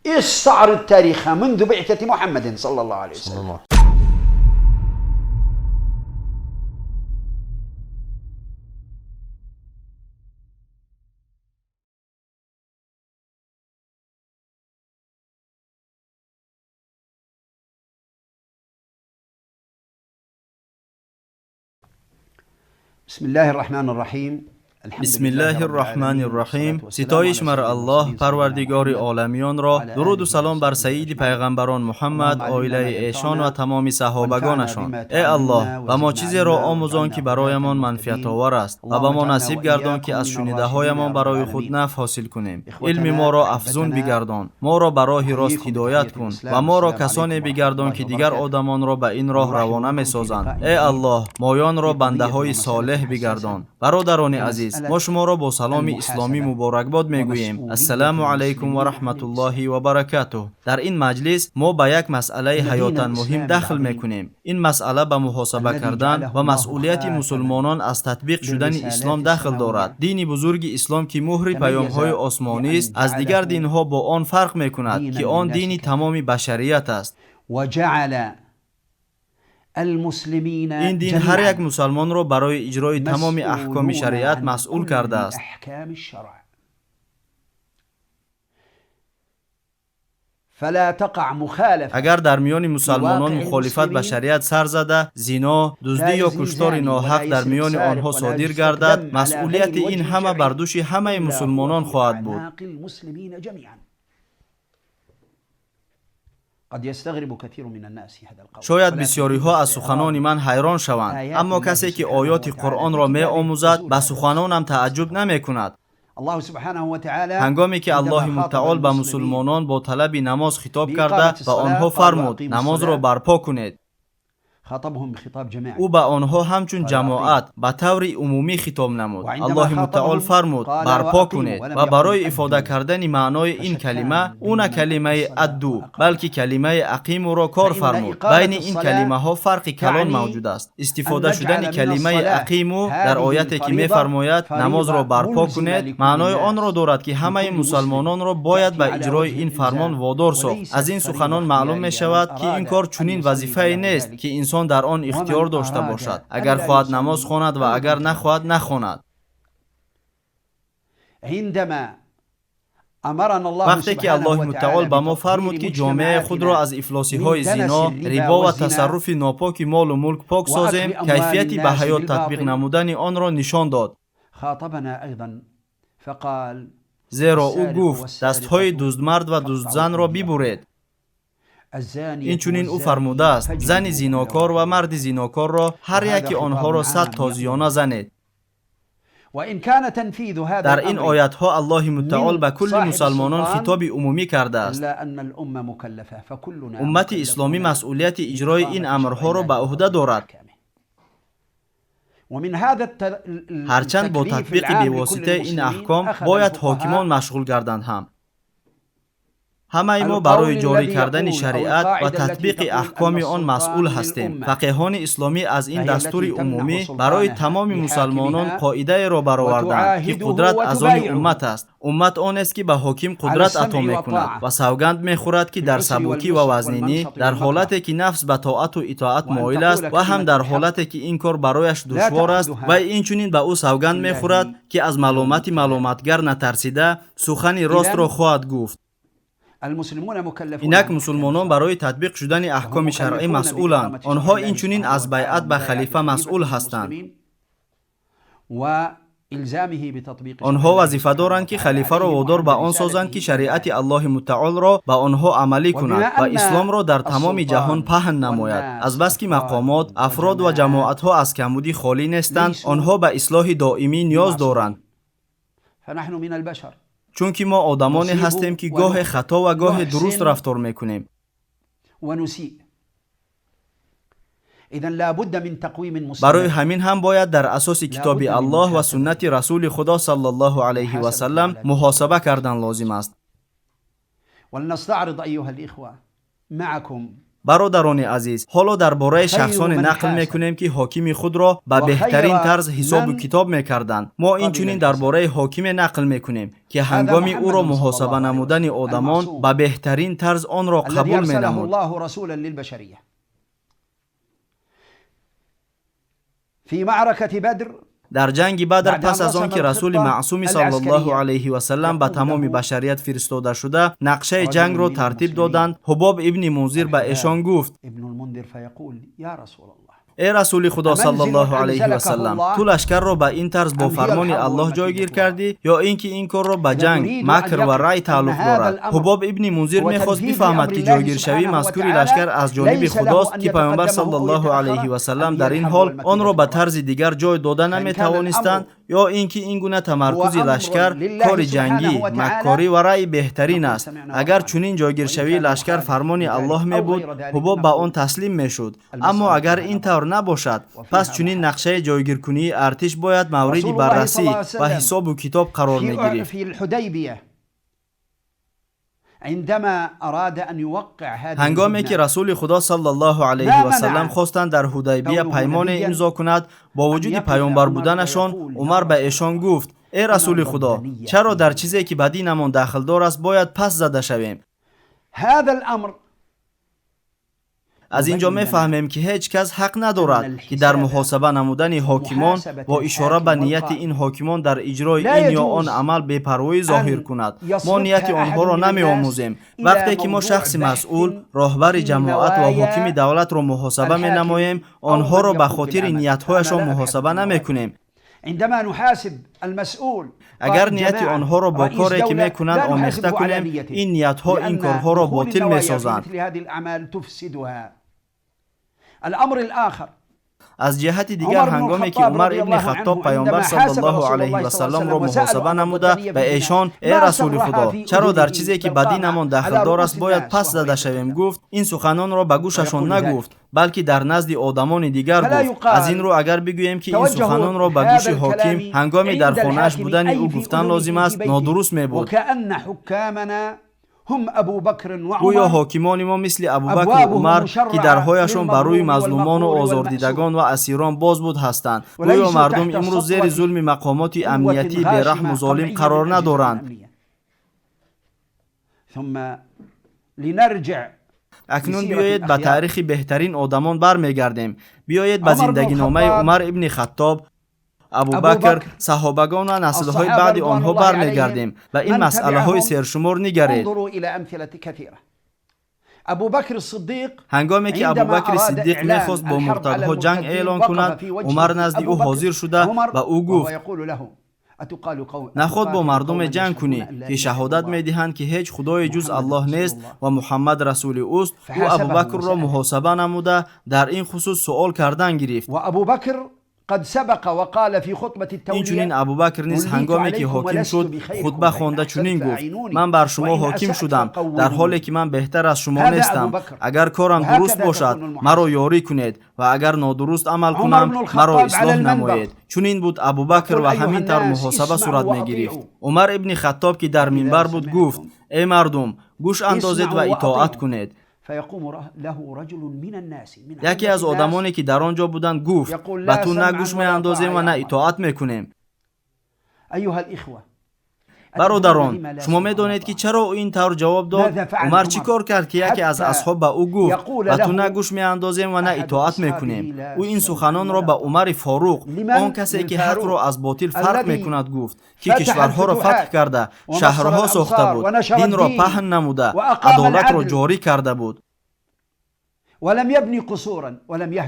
استعرض تاريخ منذ بعثة محمد صلى الله عليه وسلم. بسم الله الرحمن الرحیم. بسم الله الرحمن الرحیم. ستایش بر الله پروردگار عالمیان را، درود و سلام بر سید پیغمبران محمد، عائله ایشان و تمام صحابگانشان. ای الله، و ما چیزی را آموزان که برایمان منفعت آور است و به ما نصیب گردان که از شنیده هایمان برای خود نفع حاصل کنیم. علم ما را افزون بگردان، ما را به راه راست هدایت کن و ما را کسانی بگردان که دیگر آدمان را به این راه روانه می‌سازند. ای الله، مایان را بنده های صالح بگردان. برادران عزیز، ما شما را با سلام اسلامی مبارکباد میگوییم. السلام علیکم و رحمت الله و برکاته. در این مجلس ما به یک مسئله حیاتاً مهم دخل میکنیم. این مسئله به محاسبه کردن و مسئولیت مسلمانان از تطبیق شدن اسلام دخل دارد. دین بزرگ اسلام که مهر پیام‌های آسمانی است، از دیگر دین‌ها با آن فرق میکند که آن دین تمام بشریت است. این دین هر یک مسلمان را برای اجرای تمام احکام شریعت مسئول کرده است. اگر در میان مسلمانان مخالفت به شریعت سر زده، زنا، دزدی یا کشتار ناحق در میان آنها صادر گردد، مسئولیت این همه بر دوش همه مسلمانان خواهد بود. شاید بسیاری ها از سخنان من حیران شوند، اما کسی که آیات قرآن را می آموزد به سخنانم تعجب نمی کند. هنگامی که الله متعال به مسلمانان با طلب نماز خطاب کرده، به آنها فرمود نماز را برپا کنید. او به آنها همچون جماعت به طور عمومی خطاب نمود. الله متعال فرمود برپا کنید و برای افاده کردن معنای این کلمه، اون کلمه ادو بلکه کلمه اقیم را کار فرمود. بین این کلمه ها فرق کلان موجود است. استفاده شدن کلمه اقیم در آیتی که می فرماید نماز را برپا کنید، معنای آن را دارد که همه مسلمانان را باید به اجرای این فرمان وادار ساخت. از این سخنان معلوم می شود که این کار چنین وظیفه نیست که انسان در آن اختیار داشته باشد. اگر خواهد نماز خواند و اگر نخواهد نخواند. وقتی که الله متعال به ما فرمود که جامعه خود را از افلاسی های زنا، ربا و تصرف ناپاک مال و ملک پاک سازیم، کیفیتی به حیات تطبیق نمودن آن را نشان داد. زیرا او گفت دستهای دزدمرد و دزدزن را ببرید. این چنین او فرموده است زن زیناکار و مرد زیناکار را هر یکی آنها را 100 تازیانه زنید. در این آیات ها الله متعال به کل مسلمانان خطاب عمومی کرده است. امت اسلامی مسئولیت اجرای این امرها را به عهده دارد. هرچند با تطبیق بی‌واسطه این احکام باید حاکمان مشغول گردند، همه ما برای جاری کردن شریعت و تطبیق احکام آن مسئول هستیم. فقیهان اسلامی از این دستور عمومی برای تمام مسلمانان قاعده را برآوردند که قدرت از آن امت است. امت آن است که به حاکم قدرت عطا می‌کند و سوگند می‌خورد که در سبکی و وزنینی، در حالتی که نفس به طاعت و اطاعت مایل است و هم در حالتی که این کار برایش دشوار است، و این چنین به او سوگند می‌خورد که از ملامت ملامتگر نترسیده سخن راست را خواهد گفت. اینک مسلمانان برای تطبیق شدن احکام شرعی مسئولند. آنها این چنین از بیعت به خلیفه مسئول هستند. آنها وظیفه دارند که خلیفه را وادار به آن سازند که شریعت الله متعال را به آنها عملی کند و اسلام را در تمام جهان پهن نماید. از بس که مقامات، افراد و جماعت ها از کمبودی خالی نیستند، آنها به اصلاح دائمی نیاز دارند. چون که ما آدمانی هستیم که گاه خطا و گاه درست رفتار میکنیم. برای همین هم باید در اساس کتاب الله و سنت رسول خدا صلی الله علیه و سلم محاسبه کردن لازم است. برادران عزیز، حالا درباره شخصان نقل میکنیم که حاکم خود را به بهترین طرز حساب و کتاب میکردند. ما اینچنین درباره حاکم نقل میکنیم که هنگام او را محاسبه نمودن آدمان به بهترین طرز آن را قبول مینمود. في معركة بدر در جنگ بدر پس از آن که رسول معصوم صلی الله علیه و سلم به تمام بشریت فرستاده شده نقشه جنگ را ترتیب دادند، حباب ابن منذر به ایشان گفت: ای رسول خدا صلی الله علیه و سلم، تو لشکر را به این طرز با فرمان الله جایگیر کردی یا اینکه این کار را به جنگ، مکر و رای تعلق دارد؟ حباب ابن منذر میخواست بفهمد که جایگیر شوی مذکور لشکر از جانب خداست که پیامبر صلی الله علیه و سلم در این حال آن را به طرز دیگر جای داده نمیتوانستند یا اینکه این گونه تمرکز لشکر کار جنگی، مکاری و رای بهترین است. اگر چنین جایگیر شوی لشکر فرمان الله می بود، حباب به آن تسلیم میشد. اما اگر این طور نباشد، پس چنین نقشه جایگیر کنی ارتش باید مورد بررسی و حساب و کتاب قرار می گرفت. هنگامی که رسول خدا صلی الله علیه و سلم خواستند در حدیبیه پیمان امضا کند، با وجود پیامبر بودنشان، عمر به ایشان گفت: ای رسول خدا، چرا در چیزی که به دینمان داخل دار است باید پس زده شویم؟ از اینجا میفهمیم که هیچ کس حق ندارد که در محاسبه نمودن حاکمان با اشاره به نیت این حاکمان در اجرای این یا آن عمل بی‌پروایی ظاهر کند. ما نیت آنها را نمی‌آموزیم. وقتی که ما شخص مسئول، راهبر جماعت و حاکم دولت را محاسبه می‌نماییم، آنها را به خاطر نیت‌هایشان محاسبه نمی‌کنیم. اگر نیت آنها را با کاری که میکنند آمیخته کنیم، این نیت‌ها این کارها را باطل می‌سازند. از جهت دیگر هنگامی که عمر ابن خطاب پیامبر صلی الله علیه و سلم را محاسبه نموده به ایشان: ای رسول خدا، چرا در چیزی که به دینمان داخل دار است باید پس زده شویم؟ گفت: این سخنان را به گوششان نگفت، بلکه در نزد آدمان دیگر گفت. از این رو اگر بگوییم که این سخنان را به گوش حاکم هنگامی در خانه‌اش بودن او گفتن لازم است، نادرست می‌بود. گویا حاکمان ما مثل ابوبکر و عمر که درهایشان برای مظلومان و آزاردیدگان و اسیران باز بود هستند. گویا مردم امروز زیر ظلم مقامات امنیتی بی‌رحم و ظالم قرار ندارند. اکنون بیایید به تاریخ بهترین آدمان برمیگردیم. بیایید به زندگی نامه عمر ابن خطاب، ابوبکر، صحابگان و نسل‌های بعد آنها برمیگردیم و این مسئله‌های سرشمار نگرید. هنگامی که ابوبکر صدیق می‌خواست با مرتدها جنگ اعلان کند، عمر نزد او حاضر شده و او گفت: نخود با مردم جنگ کنی که شهادت می‌دهند که هیچ خدای جز الله نیست و محمد رسول اوست. او ابوبکر را محاسبه نموده در این خصوص سوال کردن گرفت. این چنین ابوبکر نیز هنگامی که حاکم شد خطبه خوانده چنین گفت: من بر شما حاکم شدم در حالی که من بهتر از شما نیستم. اگر کارم درست باشد مرا یاری کنید و اگر نادرست عمل کنم مرا اصلاح نمایید. چنین بود ابوبکر و همین طور محاسبه صورت می‌گرفت. عمر ابن خطاب که در منبر بود گفت: ای مردم، گوش اندازید و اطاعت کنید. یکی از آدمانی که در آنجا بودند گفت: به تو نه گوش می‌اندازیم و نه اطاعت می‌کنیم. برادران، شما می‌دانید که چرا او این طور جواب داد؟ عمر چی کار کرد که یکی از اصحاب به او گفت: به تو نه گوش می‌اندازیم و نه اطاعت می‌کنیم؟ او این سخنان را به عمر فاروق، آن کسی که حق را از باطل فرق می‌کند، گفت که کشورها را فتح کرده، شهرها ساخته بود، دین را پهن نموده، عدالت را جاری کرده بود.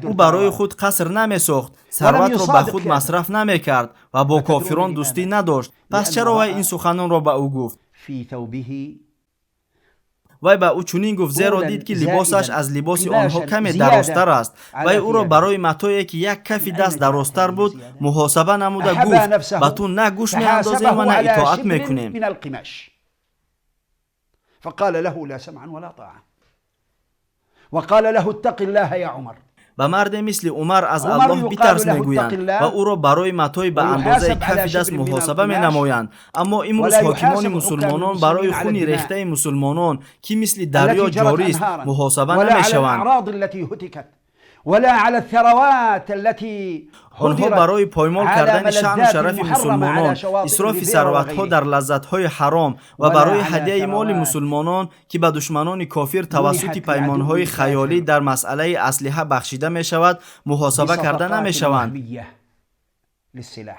او برای خود قصر نمی ساخت، ثروت را به خود مصرف نمی کرد و با کافران دوستی نداشت. پس چرا وی این سخنان را به او گفت؟ وی به او چنین گفت زیرا دید که لباسش از لباس آنها کمی درازتر است. وی او را برای متاعی که یک کف دست درازتر بود محاسبه نموده گفت: به تو نه گوش می‌اندازیم و نه اطاعت می‌کنیم. فقال له لا سمعا ولا طاعة وقال له اتق الله يا عمر. به مرد مثل عمر از عمر الله یقال بی‌ترس له میگویند اتق الله و او را برای متاع به اندازه ویحاسب علی کف دست شبر من محاسبه القماش مینمایند. اما امروز ولا حاکمان یحاسب مسلمانان حکام برای المسلمین خون علی الدماء ریخته مسلمانان که مثل دریا التي جرت جاری است أنهارا محاسبه ولا على نمیشوند. الأعراض التي هتكت ولا على الثروات التي آنها هدرت برای پایمال على کردن شأن و ملذات شرف محرمة مسلمانان على شواطئ اسراف الريفيرا ثروتها وغيرها. در لذت‌های حرام و ولا برای على هدیه مال ثروات مسلمانان که به دشمنان کافر توسط منحت پیمان‌های لعدو خیالی الكافر. در مسئله اسلحه بخشیده می‌شود محاسبه کرده بصفقات نمی‌شوند. وهمية للسلاح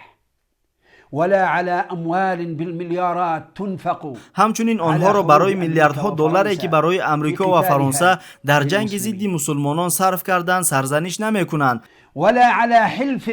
ولا على أموال بالمليارات تنفق. همچنین آنها را برای میلیاردها دلاری که برای امریکا و فرانسه در جنگ ضد مسلمانان صرف کردند سرزنش نمی‌کنند. ولا على حلف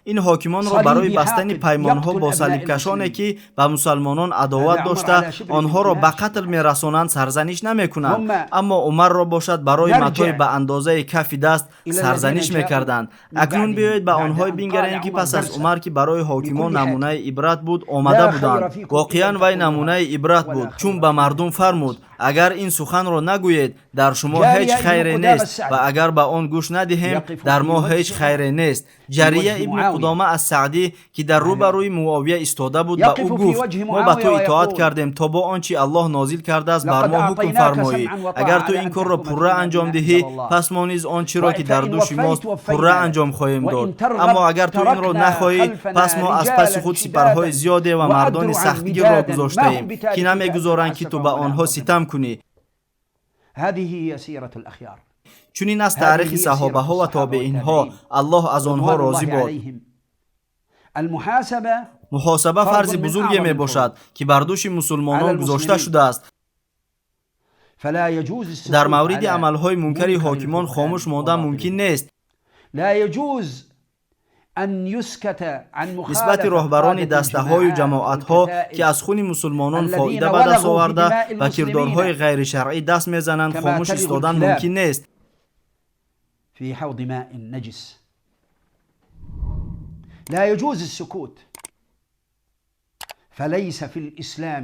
این حاکمان را برای بستن پیمان‌ها با صلیب‌کشانی که به مسلمانان عداوت داشته آنها را به قتل می‌رسانند سرزنش نمی‌کنند. اما عمر را باشد برای متاع به اندازه کف دست سرزنش می‌کردند. اکنون بیایید به آنها بنگریم که پس از عمر که برای حاکمان نمونه عبرت بود آمده بودند. واقعاً وی نمونه عبرت بود، چون به مردم فرمود اگر این سخن را نگویید در شما هیچ خیری نیست و اگر به آن گوش ندهیم در ما هیچ خیری نیست. جریه ابن قدامه از سعدی که در روبروی معاویه ایستاده بود به او گفت ما به تو اطاعت کردیم تا با آنچه الله نازل کرده است بر ما حکم فرمایی. اگر تو این کار را پوره انجام دهی پس ما نیز آنچه را که در دوش ماست پوره انجام خواهیم داد. اما اگر تو این را نخواهی پس ما از پس خود سپرهای زیاده و مردان سختگیر را گذاشته‌ایم که نمیگذارند که تو به آنها ستم کنی. هذه هي سيرة الأخيار. چنین از تاریخ صحابه ها و تابعین ها الله از آنها راضی باد. محاسبه فرض بزرگی می باشد که بر دوش مسلمانان گذاشته شده است. در مورد عملهای منکر حاکمان خاموش ماندن ممکن نیست. نسبت رهبران دسته های و جماعت ها که از خون مسلمانان فایده به دست آورده و کردارهای غیر شرعی دست میزنند خاموش ایستادن ممکن نیست. في حوض ماء نجس لا يجوز السكوت فليس في الإسلام.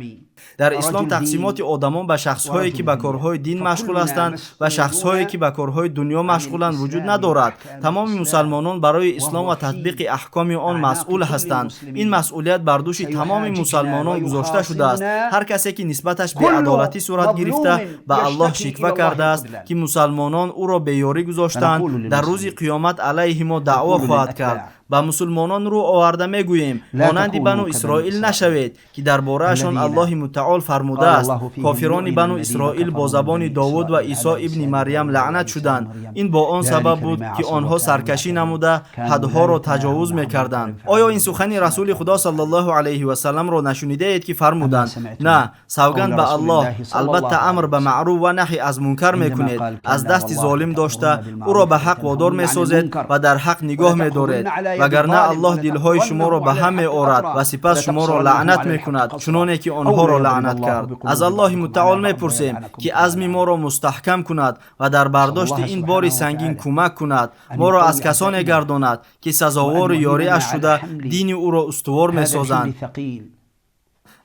در اسلام تقسیمات آدمان به شخص‌هایی که به کارهای دین مشغول هستند و شخص‌هایی که به کارهای دنیا مشغولند وجود ندارد. تمام مسلمانان برای اسلام و تطبیق احکام آن مسئول هستند. این مسئولیت بر دوش تمام مسلمانان گذاشته شده است. هر کسی که نسبتش بی‌عدالتی صورت گرفته به الله شکوه کرده است که مسلمانان او را بیاری گذاشتند در روز قیامت علیه ما دعوا خواهد کرد. با مسلمانان رو آورده میگوییم مانند بنو اسرائیل نشوید که دربارهشان الله متعال فرموده است کافران بنو اسرائیل با زبان داوود و عیسی ابن مریم لعنت شدند. این با آن سبب بود که آنها سرکشی نموده حدها را تجاوز میکردند. آیا این سخن رسول خدا صلی الله علیه و سلم را نشنیده اید که فرمودند نه سوگند به الله البته امر به معروف و نهی از منکر میکنید از دست ظالم داشته او را به حق وادار میسازید و در حق نگاه میدارید وگرنه الله دلهای شما را به هم می‌آورد و سپس شما را لعنت میکند چنانه که آنها را لعنت کرد. از الله متعال میپرسیم که عزم ما را مستحکم کند و در برداشت این بار سنگین کمک کند. ما را از کسانی گرداند که سزاوار یاری اش شده دین او را استوار میسازند.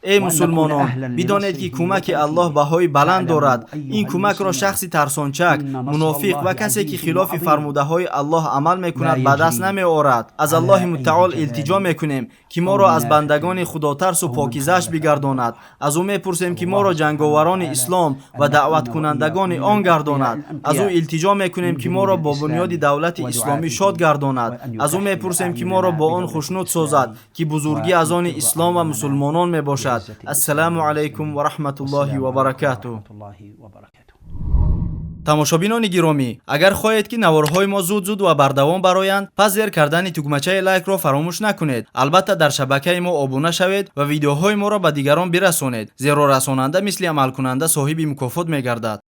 ای مسلمانان بدانید که کمک الله بهای بلند دارد. این کمک را شخصی ترسانچک منافق و کسی که خلاف فرموده های الله عمل میکند به دست نمی آورد. از الله متعال التجا میکنیم که ما را از بندگان خداترس و پاکیزش بگرداند. از او میپرسیم که ما را جنگاوران اسلام و دعوت کنندگان آن گرداند. از او التجا میکنیم که ما را با بنیاد دولت اسلامی شاد گرداند. از او میپرسیم که ما را با آن خوشنود سازد که بزرگی از آن اسلام و مسلمانان میباشد. السلام علیکم و رحمت الله و برکاته. تماشابینان گرامی اگر خواهید که نوارهای ما زود و بردوام برآیند پس زیر کردن تکمچه لایک را فراموش نکنید. البته در شبکه ما ابونه شوید و ویدیوهای ما را به دیگران برسانید زیرا رساننده مثل عمل کننده صاحب مکافات میگردد.